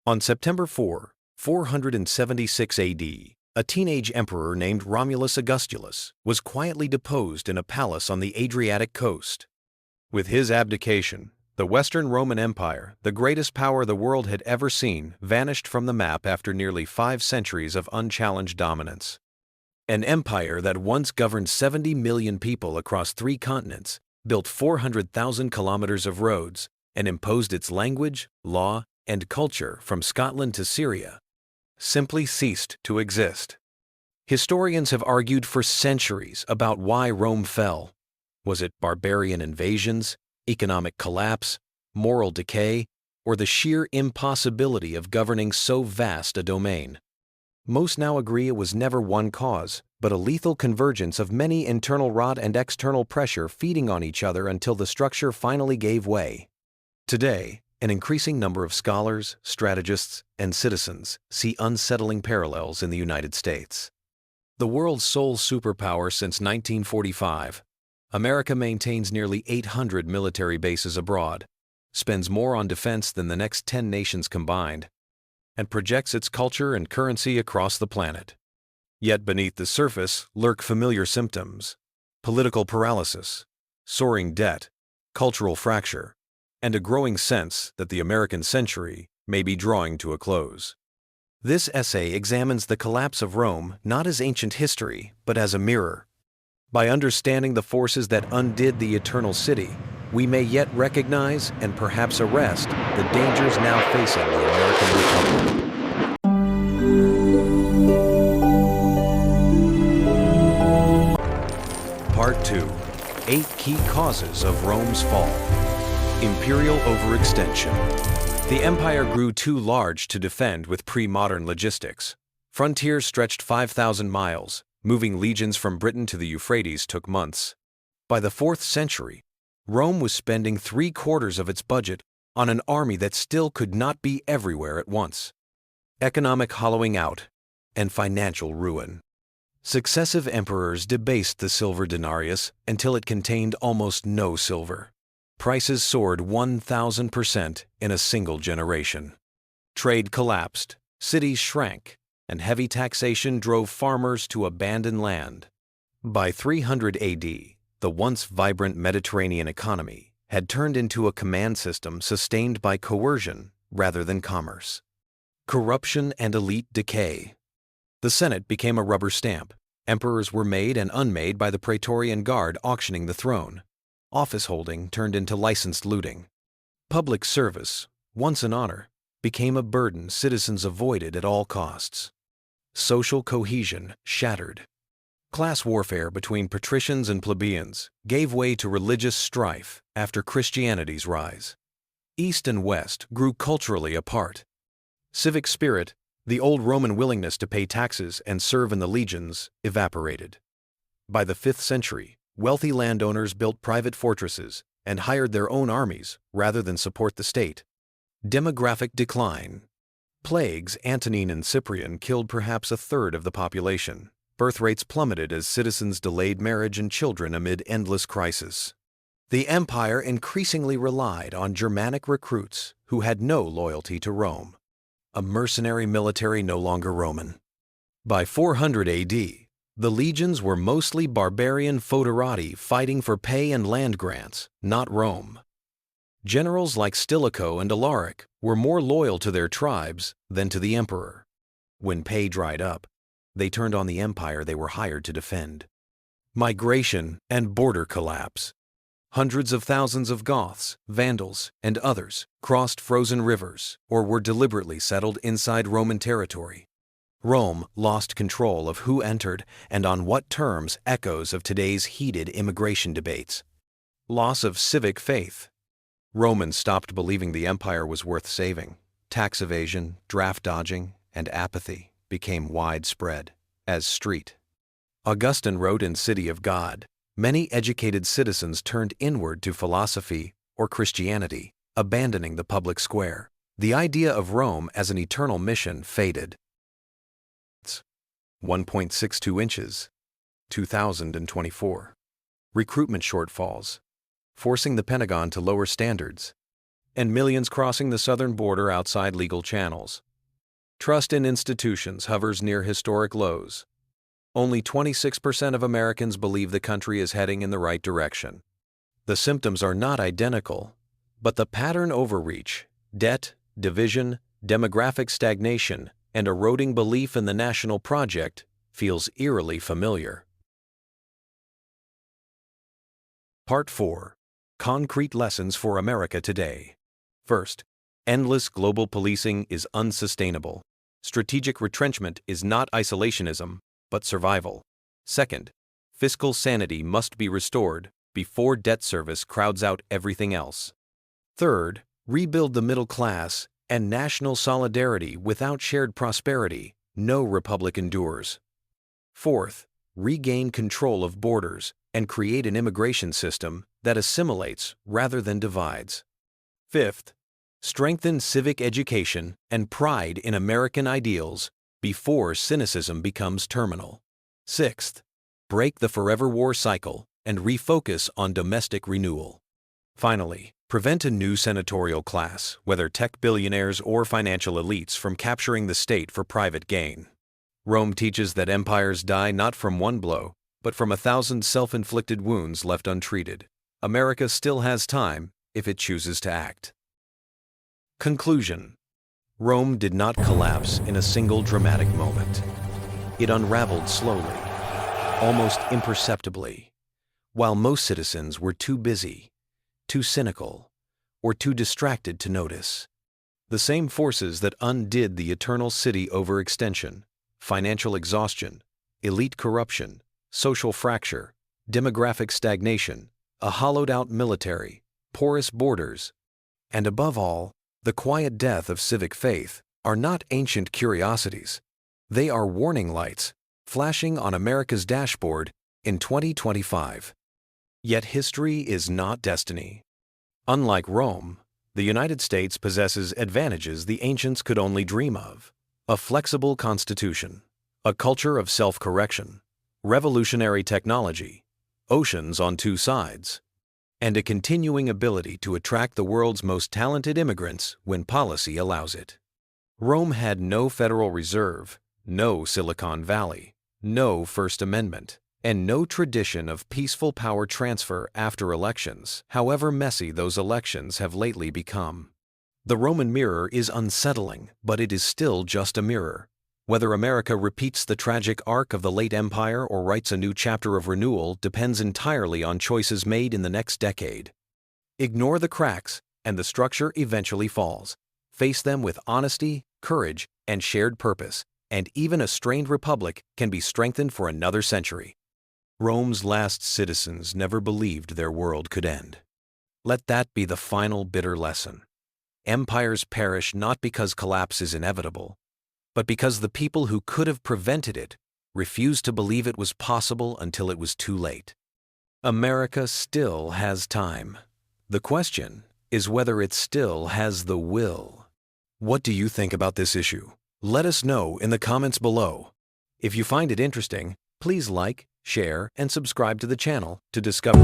On September 476 AD, a teenage emperor named Romulus Augustulus was quietly deposed in a palace on the Adriatic coast. With his abdication, the Western Roman Empire, the greatest power the world had ever seen, vanished from the map after nearly 5 centuries of unchallenged dominance. An empire that once governed 70 million people across 3 continents, built 400,000 kilometers of roads, and imposed its language, law, and culture from Scotland to Syria, simply ceased to exist. Historians have argued for centuries about why Rome fell. Was it barbarian invasions, economic collapse, moral decay, or the sheer impossibility of governing so vast a domain? Most now agree it was never one cause, but a lethal convergence of many internal rot and external pressure feeding on each other until the structure finally gave way. Today, an increasing number of scholars, strategists, and citizens see unsettling parallels in the United States. The world's sole superpower since 1945, America maintains nearly 800 military bases abroad, spends more on defense than the next 10 nations combined, and projects its culture and currency across the planet. Yet beneath the surface lurk familiar symptoms: political paralysis, soaring debt, cultural fracture, and a growing sense that the American century may be drawing to a close. This essay examines the collapse of Rome not as ancient history, but as a mirror. By understanding the forces that undid the eternal city, we may yet recognize and perhaps arrest the dangers now facing the American Republic. Part 2. 8 Key Causes of Rome's Fall. Imperial overextension. The empire grew too large to defend with pre-modern logistics. Frontiers stretched 5,000 miles. Moving legions from Britain to the Euphrates took months. By the 4th century, Rome was spending 3/4 of its budget on an army that still could not be everywhere at once. Economic hollowing out and financial ruin. Successive emperors debased the silver denarius until it contained almost no silver. Prices soared 1,000% in a single generation. Trade collapsed, cities shrank, and heavy taxation drove farmers to abandon land. By 300 AD, the once vibrant Mediterranean economy had turned into a command system sustained by coercion rather than commerce. Corruption and elite decay. The Senate became a rubber stamp. Emperors were made and unmade by the Praetorian Guard auctioning the throne. Office holding turned into licensed looting. Public service, once an honor, became a burden citizens avoided at all costs. Social cohesion shattered. Class warfare between patricians and plebeians gave way to religious strife after Christianity's rise. East and West grew culturally apart. Civic spirit, the old Roman willingness to pay taxes and serve in the legions, evaporated. By the 5th century, wealthy landowners built private fortresses and hired their own armies rather than support the state. Demographic decline. Plagues Antonine and Cyprian killed perhaps 1/3 of the population. Birth rates plummeted as citizens delayed marriage and children amid endless crisis. The empire increasingly relied on Germanic recruits who had no loyalty to Rome. A mercenary military no longer Roman. By 400 AD, the legions were mostly barbarian foederati fighting for pay and land grants, not Rome. Generals like Stilicho and Alaric were more loyal to their tribes than to the emperor. When pay dried up, they turned on the empire they were hired to defend. Migration and border collapse. Hundreds of thousands of Goths, Vandals, and others crossed frozen rivers or were deliberately settled inside Roman territory. Rome lost control of who entered and on what terms, echoes of today's heated immigration debates. Loss of civic faith. Romans stopped believing the empire was worth saving. Tax evasion, draft dodging, and apathy became widespread, as Street. Augustine wrote in City of God, many educated citizens turned inward to philosophy or Christianity, abandoning the public square. The idea of Rome as an eternal mission faded. 1.62 inches, 2024. Recruitment shortfalls, forcing the Pentagon to lower standards. and millions crossing the southern border outside legal channels. Trust in institutions hovers near historic lows. Only 26% of Americans believe the country is heading in the right direction. The symptoms are not identical, but the pattern: overreach, debt, division, demographic stagnation, and eroding belief in the national project feels eerily familiar. Part 4. Concrete Lessons for America Today. First, endless global policing is unsustainable. Strategic retrenchment is not isolationism, but survival. Second, fiscal sanity must be restored before debt service crowds out everything else. Third, rebuild the middle class and national solidarity. Without shared prosperity, no republic endures. Fourth, regain control of borders and create an immigration system that assimilates rather than divides. Fifth, strengthen civic education and pride in American ideals before cynicism becomes terminal. Sixth, break the forever war cycle and refocus on domestic renewal. Finally, prevent a new senatorial class, whether tech billionaires or financial elites, from capturing the state for private gain. Rome teaches that empires die not from one blow, but from 1,000 self-inflicted wounds left untreated. America still has time if it chooses to act. Conclusion: Rome did not collapse in a single dramatic moment. It unraveled slowly, almost imperceptibly, while most citizens were too busy, too cynical, or too distracted to notice. The same forces that undid the eternal city: overextension, financial exhaustion, elite corruption, social fracture, demographic stagnation, a hollowed-out military, porous borders, and above all, the quiet death of civic faith, are not ancient curiosities. They are warning lights flashing on America's dashboard in 2025. Yet history is not destiny. Unlike Rome, the United States possesses advantages the ancients could only dream of: a flexible constitution, a culture of self-correction, revolutionary technology, oceans on two sides, and a continuing ability to attract the world's most talented immigrants when policy allows it. Rome had no Federal Reserve, no Silicon Valley, no First Amendment, and no tradition of peaceful power transfer after elections, however messy those elections have lately become. The Roman mirror is unsettling, but it is still just a mirror. Whether America repeats the tragic arc of the late empire or writes a new chapter of renewal depends entirely on choices made in the next decade. Ignore the cracks, and the structure eventually falls. Face them with honesty, courage, and shared purpose, and even a strained republic can be strengthened for another century. Rome's last citizens never believed their world could end. Let that be the final bitter lesson. Empires perish not because collapse is inevitable, but because the people who could have prevented it refused to believe it was possible until it was too late. America still has time. The question is whether it still has the will. What do you think about this issue? Let us know in the comments below. If you find it interesting, please like, share, and subscribe to the channel to discover